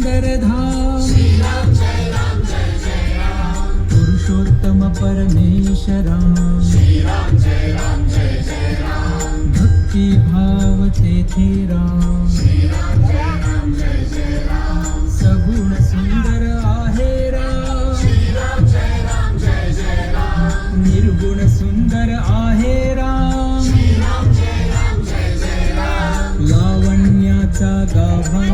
सुंदर धाम पुरुषोत्तम परमेश्वरा भक्ती भाव तेथे राम सगुण सुंदर आहे राम निर्गुण सुंदर आहे राम लावण्याचा गाभा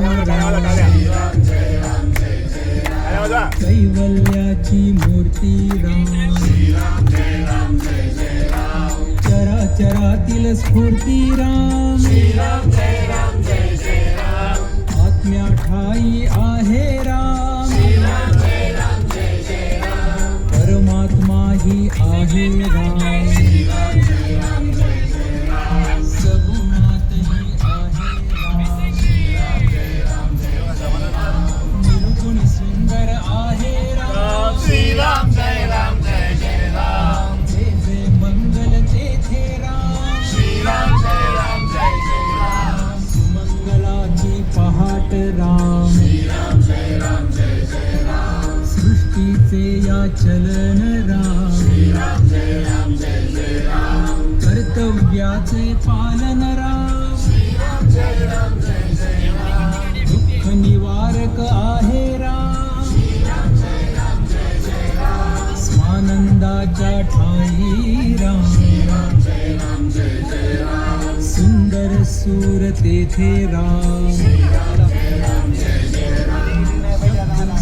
कैवल्याची मूर्ती राम चराचरातील स्फूर्ती राम आत्म्या ठाई आहे राम परमात्मा ही आहे राम सगुणात ही आहे राम निर्गुण सुंदर आहे राम श्रीराम जय राम जय जय राम जे जे मंगल तेथे राम श्रीराम जय राम जय जय राम सुमंगलाची पहाट राम श्रीराम जय राम जय जय राम सृष्टीचे या चलन राम श्रीराम जय राम जय जय राम कर्तव्याचे पालन राम श्रीराम जय राम जय जय राम दुःख निवारक आहे राम श्रीराम जय राम जय जय राम स्वानंदाच्या ठाई राम श्रीराम जय राम जय जय राम सुंदर सूर तेथे राम श्रीराम